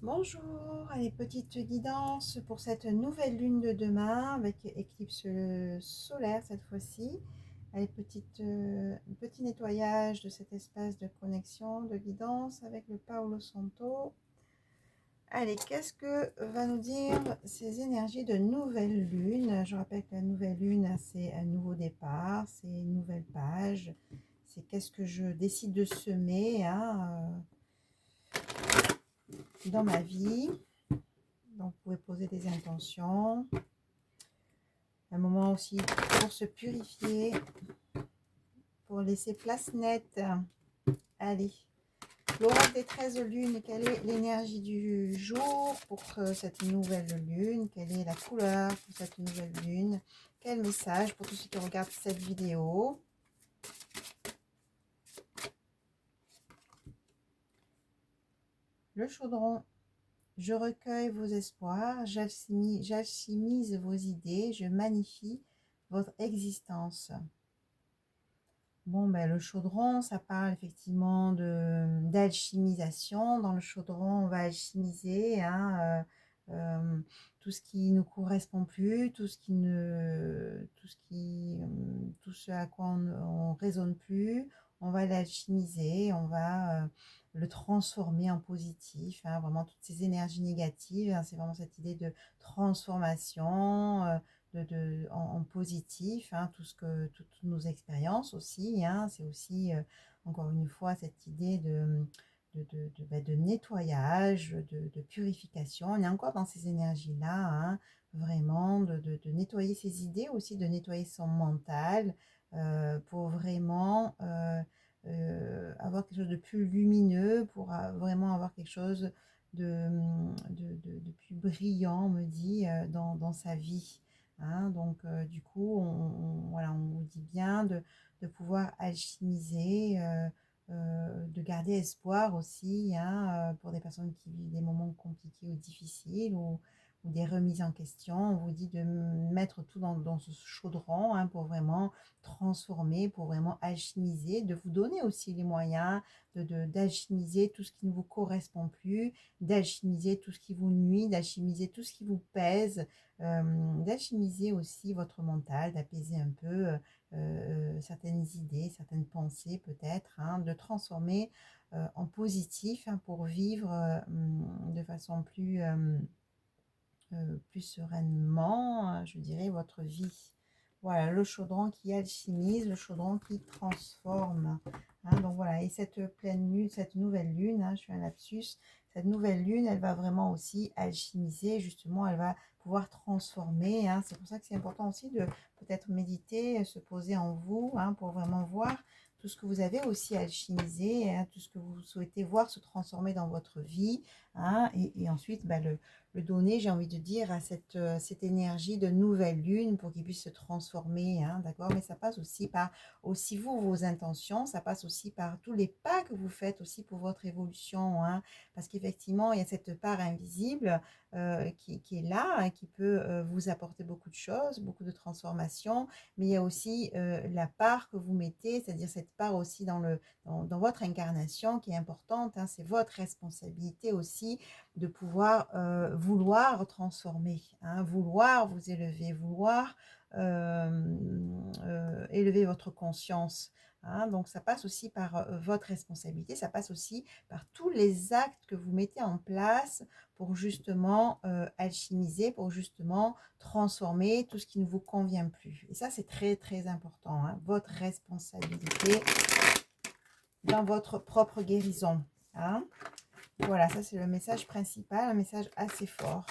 Bonjour, allez, petite guidance pour cette nouvelle lune de demain avec éclipse solaire cette fois-ci. Allez, petit nettoyage de cet espace de connexion, de guidance avec le Paolo Santo. Allez, qu'est-ce que va nous dire ces énergies de nouvelle lune? Je rappelle que la nouvelle lune, c'est un nouveau départ, c'est une nouvelle page. C'est qu'est-ce que je décide de semer dans ma vie. Donc, vous pouvez poser des intentions. Un moment aussi pour se purifier, pour laisser place nette. Allez, l'oracle des 13 lunes, quelle est l'énergie du jour pour cette nouvelle lune? Quelle est la couleur pour cette nouvelle lune? Quel message pour tous ceux qui regardent cette vidéo? Le chaudron. Je recueille vos espoirs, j'alchimise vos idées, je magnifie votre existence. Bon, ben, le chaudron, ça parle effectivement d'alchimisation. Dans le chaudron, on va alchimiser tout ce qui ne correspond plus, tout ce à quoi on raisonne plus. On va l'alchimiser, on va le transformer en positif. Vraiment, toutes ces énergies négatives, c'est vraiment cette idée de transformation. En positif, toutes nos expériences aussi, c'est aussi, encore une fois, cette idée de nettoyage, de purification. On est encore dans ces énergies-là, vraiment, de nettoyer ses idées aussi, de nettoyer son mental, pour vraiment avoir quelque chose de plus lumineux, pour vraiment avoir quelque chose de plus brillant, on me dit, dans sa vie. Donc, du coup, voilà, on vous dit bien de pouvoir alchimiser, de garder espoir aussi, pour des personnes qui vivent des moments compliqués ou difficiles ou des remises en question. On vous dit de mettre tout dans ce chaudron, pour vraiment transformer, pour vraiment alchimiser, de vous donner aussi les moyens d'alchimiser tout ce qui ne vous correspond plus, d'alchimiser tout ce qui vous nuit, d'alchimiser tout ce qui vous pèse, d'alchimiser aussi votre mental, d'apaiser un peu certaines idées, certaines pensées peut-être, de transformer en positif, pour vivre de façon plus sereinement, je dirais, votre vie. Voilà, le chaudron qui alchimise, le chaudron qui transforme. Donc voilà, et cette pleine lune, cette nouvelle lune, je fais un lapsus, cette nouvelle lune, elle va vraiment aussi alchimiser, justement, elle va pouvoir transformer. C'est pour ça que c'est important aussi de peut-être méditer, se poser en vous, pour vraiment voir tout ce que vous avez aussi alchimisé, tout ce que vous souhaitez voir se transformer dans votre vie. Et ensuite, le donner, j'ai envie de dire, à cette énergie de nouvelle lune pour qu'il puisse se transformer, d'accord? Mais ça passe aussi par aussi vous, vos intentions, ça passe aussi par tous les pas que vous faites aussi pour votre évolution, parce qu'effectivement, il y a cette part invisible qui est là, qui peut vous apporter beaucoup de choses, beaucoup de transformations, mais il y a aussi la part que vous mettez, c'est-à-dire cette part aussi dans votre incarnation qui est importante, c'est votre responsabilité aussi de pouvoir vouloir transformer, vouloir vous élever, vouloir élever votre conscience. Donc ça passe aussi par votre responsabilité, ça passe aussi par tous les actes que vous mettez en place pour justement alchimiser, pour justement transformer tout ce qui ne vous convient plus. Et ça, c'est très, très important, votre responsabilité dans votre propre guérison. Voilà, ça c'est le message principal, un message assez fort.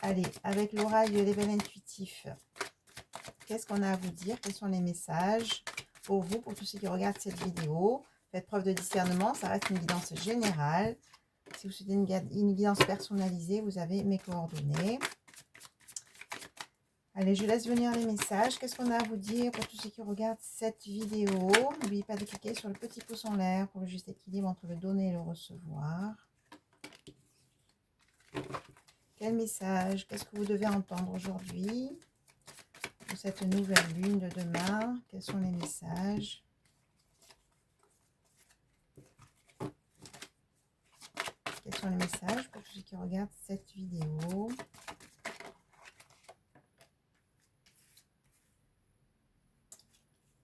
Allez, avec l'oracle de l'éveil intuitif, qu'est-ce qu'on a à vous dire? Quels sont les messages pour vous, pour tous ceux qui regardent cette vidéo? Faites preuve de discernement, ça reste une guidance générale. Si vous souhaitez une guidance personnalisée, vous avez mes coordonnées. Allez, je laisse venir les messages. Qu'est-ce qu'on a à vous dire pour tous ceux qui regardent cette vidéo? N'oubliez pas de cliquer sur le petit pouce en l'air pour le juste équilibre entre le donner et le recevoir. Quel message? Qu'est-ce que vous devez entendre aujourd'hui pour cette nouvelle lune de demain? Quels sont les messages? quels sont les messages pour tous ceux qui regardent cette vidéo?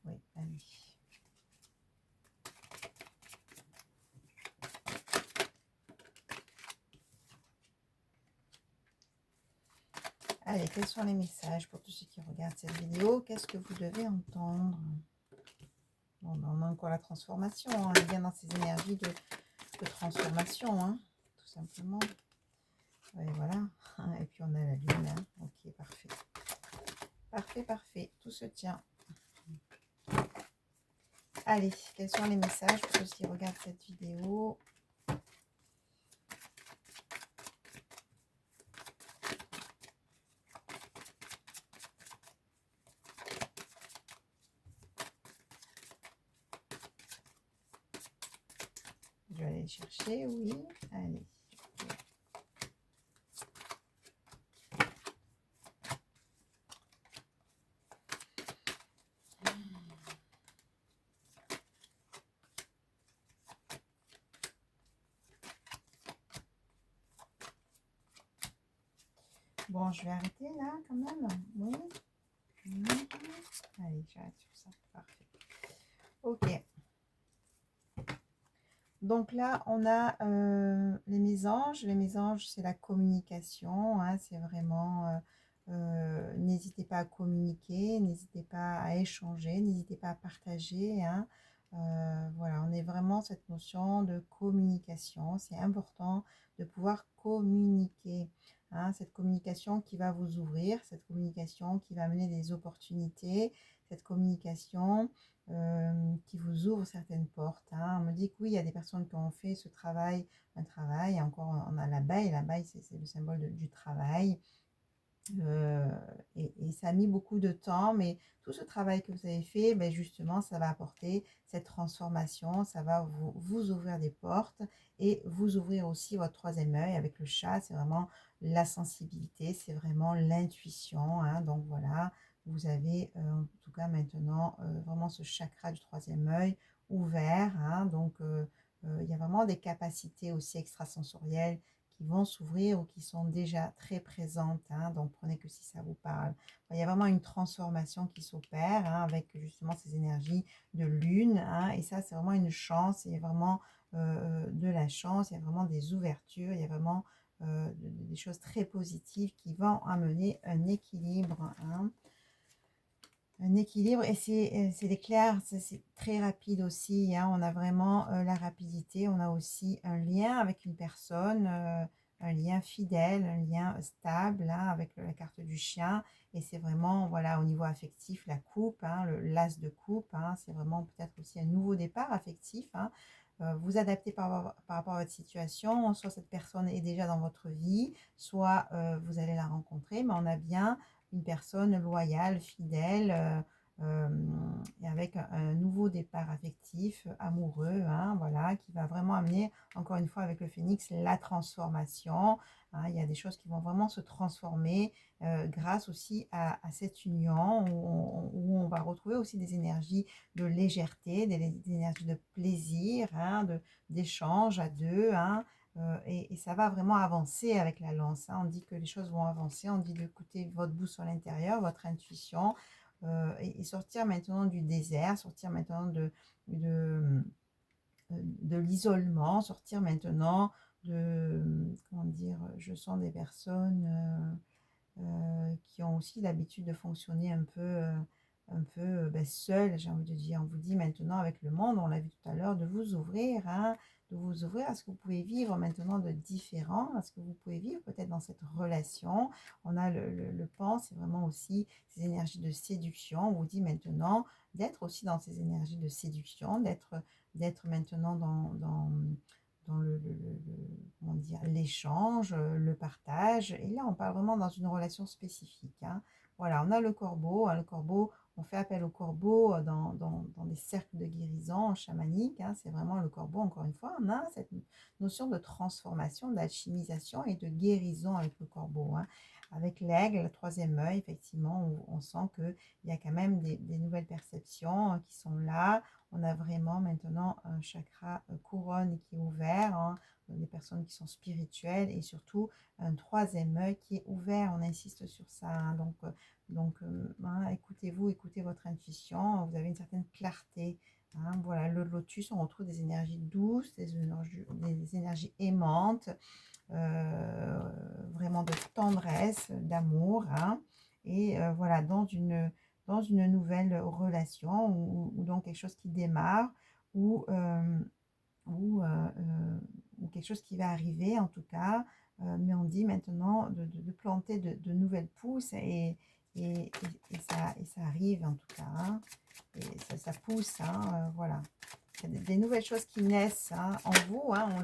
Oui, allez. Allez, quels sont les messages pour tous ceux qui regardent cette vidéo? Qu'est-ce que vous devez entendre? Bon, ben, on a encore la transformation, hein. On est bien dans ces énergies de transformation, hein, tout simplement. Et voilà. Et puis on a la lune, hein. Ok, parfait. Parfait, parfait. Tout se tient. Allez, quels sont les messages pour ceux qui regardent cette vidéo? Je vais aller les chercher, oui. Allez. Bon, je vais arrêter là quand même. Oui. Allez, j'arrête sur ça. Parfait. Ok. Donc là, on a les mésanges. Les mésanges, c'est la communication, hein, c'est vraiment, n'hésitez pas à communiquer, n'hésitez pas à échanger, n'hésitez pas à partager, hein. Voilà, on est vraiment cette notion de communication. C'est important de pouvoir communiquer, hein, cette communication qui va vous ouvrir, cette communication qui va amener des opportunités, cette communication qui vous ouvre certaines portes, hein. On me dit que oui, il y a des personnes qui ont fait ce travail, un travail, encore on a la baille c'est le symbole du travail, et ça a mis beaucoup de temps, mais tout ce travail que vous avez fait, ben justement, ça va apporter cette transformation, ça va vous ouvrir des portes et vous ouvrir aussi votre troisième œil avec le chat, c'est vraiment la sensibilité, c'est vraiment l'intuition, hein. Donc voilà, vous avez en tout cas maintenant vraiment ce chakra du troisième œil ouvert, hein. Donc il y a vraiment des capacités aussi extrasensorielles qui vont s'ouvrir ou qui sont déjà très présentes, hein. Donc prenez que si ça vous parle. Il y a vraiment une transformation qui s'opère, hein, avec justement ces énergies de lune, hein, et ça c'est vraiment une chance, il y a vraiment de la chance, il y a vraiment des ouvertures, il y a vraiment des choses très positives qui vont amener un équilibre, hein. Un équilibre, et c'est l'éclair, c'est très rapide aussi, hein. On a vraiment la rapidité, on a aussi un lien avec une personne, un lien fidèle, un lien stable, hein, avec la carte du chien, et c'est vraiment, voilà, au niveau affectif, la coupe, hein, l'as de coupe, hein, c'est vraiment peut-être aussi un nouveau départ affectif, hein. Vous adaptez par rapport à votre situation, soit cette personne est déjà dans votre vie, soit vous allez la rencontrer, mais on a bien une personne loyale, fidèle, et avec un nouveau départ affectif, amoureux, hein, voilà, qui va vraiment amener, encore une fois avec le phénix, la transformation, hein. Il y a des choses qui vont vraiment se transformer grâce aussi à cette union où on va retrouver aussi des énergies de légèreté, des énergies de plaisir, hein, d'échange à deux, hein. Et ça va vraiment avancer avec la lance, hein. On dit que les choses vont avancer, on dit d'écouter votre boussole intérieure, votre intuition, et sortir maintenant du désert, sortir maintenant de l'isolement, sortir maintenant comment dire, je sens des personnes qui ont aussi l'habitude de fonctionner un peu ben, seules, j'ai envie de dire. On vous dit maintenant avec le monde, on l'a vu tout à l'heure, de vous ouvrir, hein, de vous ouvrir à ce que vous pouvez vivre maintenant de différent, à ce que vous pouvez vivre peut-être dans cette relation. On a le pan, c'est vraiment aussi ces énergies de séduction. On vous dit maintenant d'être aussi dans ces énergies de séduction, d'être maintenant dans comment dire, l'échange, le partage. Et là, on parle vraiment dans une relation spécifique, hein. Voilà, on a le corbeau, hein. Le corbeau, on fait appel au corbeau dans des cercles de guérison chamanique, hein. C'est vraiment le corbeau, encore une fois, on a cette notion de transformation, d'alchimisation et de guérison avec le corbeau, hein. avec l'aigle, le troisième œil, effectivement, on sent qu'il y a quand même des nouvelles perceptions qui sont là. On a vraiment maintenant un chakra couronne qui est ouvert, hein, des personnes qui sont spirituelles et surtout un troisième œil qui est ouvert. On insiste sur ça, hein, hein, écoutez-vous, écoutez votre intuition, vous avez une certaine clarté. Hein, voilà, le lotus, on retrouve des énergies douces, des énergies aimantes, vraiment de tendresse, d'amour, hein, et voilà, dans une nouvelle relation ou dans quelque chose qui démarre ou, ou, ou quelque chose qui va arriver en tout cas, mais on dit maintenant de planter de nouvelles pousses et, et ça arrive en tout cas, hein, et ça pousse, hein, voilà. Il y a des nouvelles choses qui naissent, hein, en vous, hein, on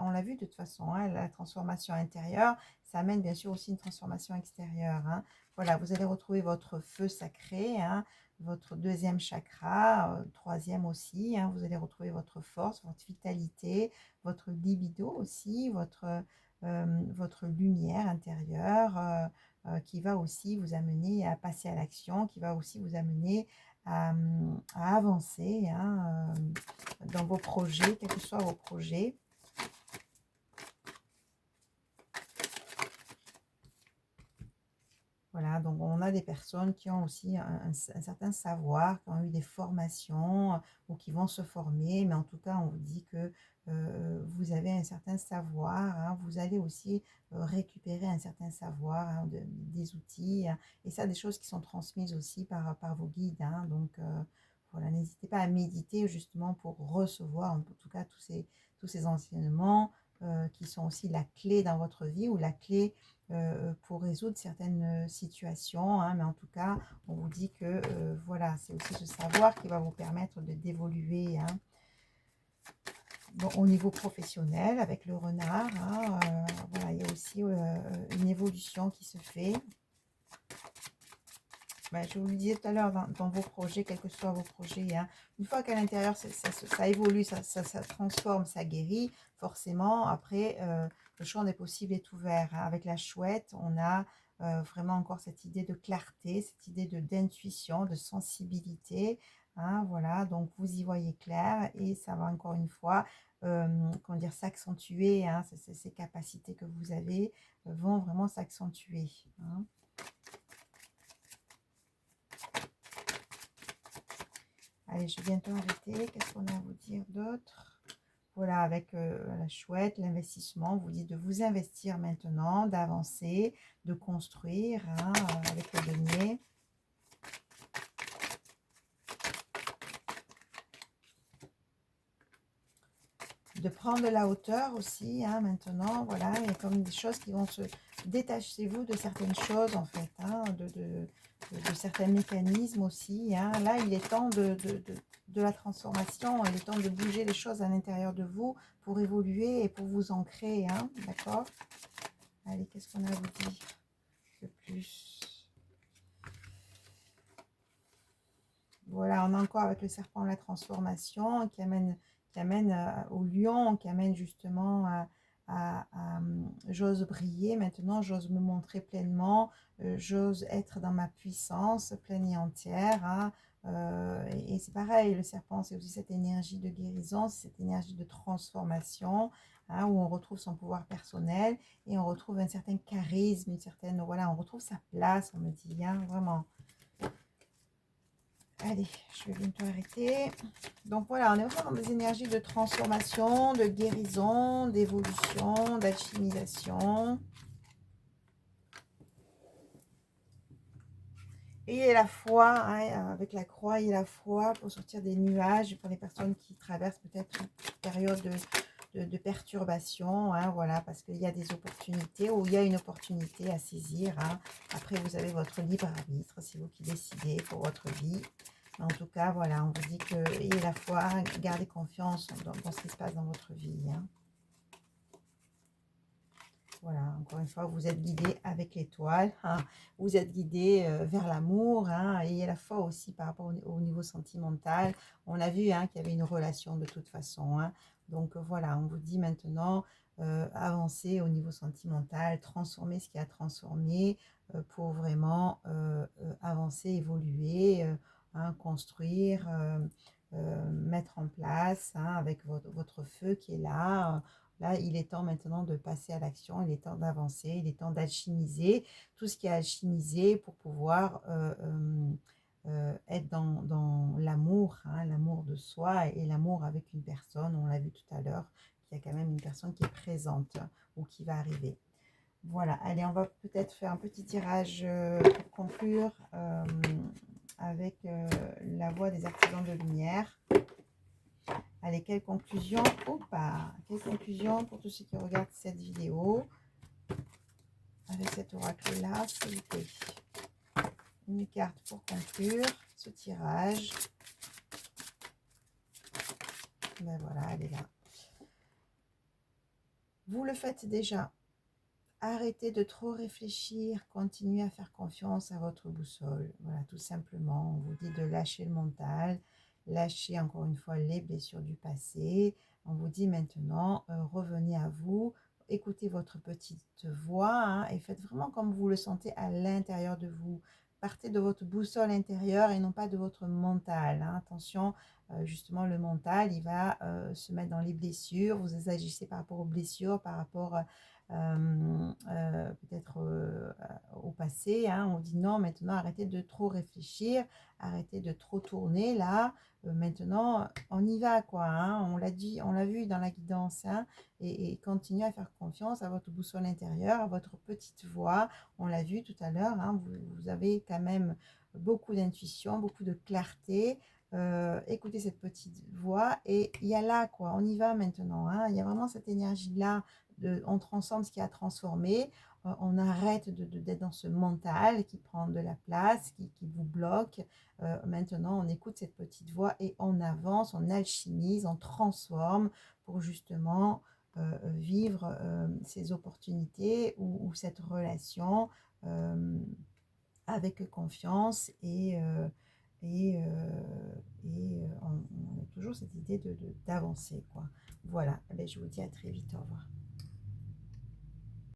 l'a vu de toute façon, hein, la transformation intérieure, ça amène bien sûr aussi une transformation extérieure, hein. Voilà, vous allez retrouver votre feu sacré, hein, votre deuxième chakra, troisième aussi, hein, vous allez retrouver votre force, votre vitalité, votre libido aussi, votre lumière intérieure, qui va aussi vous amener à passer à l'action, qui va aussi vous amener à avancer, hein, dans vos projets, quels que soient vos projets. Voilà, donc on a des personnes qui ont aussi un certain savoir, qui ont eu des formations ou qui vont se former, mais en tout cas, on vous dit que vous avez un certain savoir, hein, vous allez aussi récupérer un certain savoir, hein, des outils, hein, et ça, des choses qui sont transmises aussi par vos guides, hein, donc voilà, n'hésitez pas à méditer justement pour recevoir en tout cas tous ces enseignements qui sont aussi la clé dans votre vie ou la clé pour résoudre certaines situations, hein, mais en tout cas, on vous dit que voilà, c'est aussi ce savoir qui va vous permettre d'évoluer, hein. Bon, au niveau professionnel, avec le renard, hein, voilà, il y a aussi une évolution qui se fait. Ben, je vous le disais tout à l'heure, dans vos projets, quels que soient vos projets, hein, une fois qu'à l'intérieur, ça évolue, ça transforme, ça guérit, forcément, après, le champ des possibles est ouvert, hein. Avec la chouette, on a vraiment encore cette idée de clarté, cette idée d'intuition, de sensibilité, hein, voilà, donc vous y voyez clair et ça va encore une fois, comment dire, s'accentuer, hein, ces capacités que vous avez vont vraiment s'accentuer, hein. Allez, je vais bientôt arrêter. Qu'est-ce qu'on a à vous dire d'autre? Voilà, avec la chouette, l'investissement, on vous dit de vous investir maintenant, d'avancer, de construire, hein, avec le denier. De prendre de la hauteur aussi, hein, maintenant, voilà, il y a comme des choses qui vont se détacher, vous, de certaines choses, en fait, hein, de certains mécanismes aussi, hein. Là, il est temps de la transformation, il est temps de bouger les choses à l'intérieur de vous pour évoluer et pour vous ancrer, hein, d'accord? Allez, qu'est-ce qu'on a à vous dire de plus? Voilà, on a encore avec le serpent la transformation qui amène au lion, qui amène justement j'ose briller maintenant, j'ose me montrer pleinement, j'ose être dans ma puissance pleine et entière, hein, et c'est pareil, le serpent, c'est aussi cette énergie de guérison, cette énergie de transformation, hein, où on retrouve son pouvoir personnel et on retrouve un certain charisme, une certaine, voilà, on retrouve sa place, on me dit, hein, vraiment. Allez, je vais bientôt arrêter. Donc voilà, on est vraiment dans des énergies de transformation, de guérison, d'évolution, d'alchimisation. Et la foi, hein, avec la croix et la foi pour sortir des nuages, pour les personnes qui traversent peut-être une période de perturbation, hein, voilà, parce qu'il y a des opportunités ou il y a une opportunité à saisir, hein. Après, vous avez votre libre arbitre, c'est vous qui décidez pour votre vie. En tout cas, voilà, on vous dit que ayez la foi, gardez confiance dans ce qui se passe dans votre vie, hein. Voilà, encore une fois, vous êtes guidé avec l'étoile, hein. Vous êtes guidé vers l'amour, hein, ayez la foi aussi par rapport au niveau sentimental. On a vu, hein, qu'il y avait une relation de toute façon, hein. Donc voilà, on vous dit maintenant, avancer au niveau sentimental, transformer ce qui a transformé pour vraiment avancer, évoluer, hein, construire, mettre en place, hein, avec votre feu qui est là. Là, il est temps maintenant de passer à l'action, il est temps d'avancer, il est temps d'alchimiser tout ce qui est alchimisé pour pouvoir être dans l'amour, hein, l'amour de soi et l'amour avec une personne. On l'a vu tout à l'heure, qu'il y a quand même une personne qui est présente ou qui va arriver. Voilà, allez, on va peut-être faire un petit tirage pour conclure avec la voix des artisans de lumière. Allez, quelle conclusion? Opa, quelle conclusion pour tous ceux qui regardent cette vidéo avec cet oracle-là, s'il vous plaît. Une carte pour conclure ce tirage. Ben voilà, elle est là. Vous le faites déjà. Arrêtez de trop réfléchir, continuez à faire confiance à votre boussole. Voilà, tout simplement, on vous dit de lâcher le mental, lâcher encore une fois les blessures du passé. On vous dit maintenant, revenez à vous, écoutez votre petite voix, hein, et faites vraiment comme vous le sentez à l'intérieur de vous. Partez de votre boussole intérieure et non pas de votre mental, hein. Attention, justement, le mental, il va se mettre dans les blessures. Vous agissez par rapport aux blessures, par rapport peut-être au passé, hein. On dit non, maintenant arrêtez de trop réfléchir, arrêtez de trop tourner là, maintenant on y va quoi, hein. On l'a dit, on l'a vu dans la guidance, hein, et continuez à faire confiance à votre boussole intérieure, à votre petite voix. On l'a vu tout à l'heure, hein, vous avez quand même beaucoup d'intuition, beaucoup de clarté. Écoutez cette petite voix et il y a là quoi, on y va maintenant, hein. Il y a vraiment cette énergie là, on transforme ce qui a transformé, on arrête d'être dans ce mental qui prend de la place, qui vous bloque. Maintenant, on écoute cette petite voix et on avance, on alchimise, on transforme pour justement vivre ces opportunités ou cette relation avec confiance on a toujours cette idée d'avancer, quoi. Voilà, ben, je vous dis à très vite, au revoir.